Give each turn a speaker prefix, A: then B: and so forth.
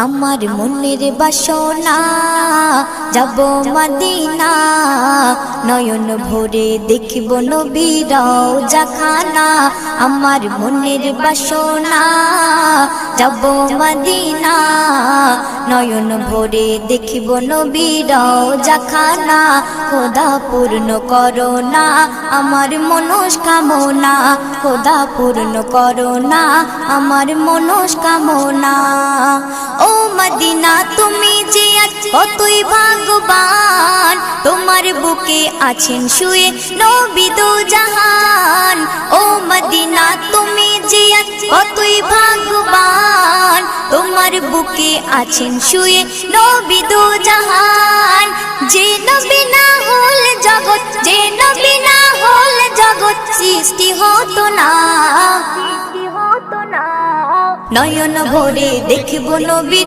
A: আমার মনের বাসনা যাব মদিনা, নয়ন ভরে দেখিব নবীর রওজাখানা। আমার মনের বাসনা যাব মদিনা, নয়ন ভরে দেখিব নবীর রওজাখানা। খোদা পূর্ণ করো না আমার মনস্কামনা, খোদা পূর্ণ করো না আমার মনস্কামনা। ও মদিনা তুমি যে আজ কতই ভাগ্যবান, তোমার বুকে আছেন শুয়ে নবী দো জাহান। ও মদিনা তুমি যে আজ কতই ভাগ্যবান, তোমার বুকে আছেন শুয়ে নবী দো জাহান। যে নবী না হল জগৎ, যে নবী না হল জগৎ সৃষ্টি হতো না। নয়ন ভরে দেখব নবী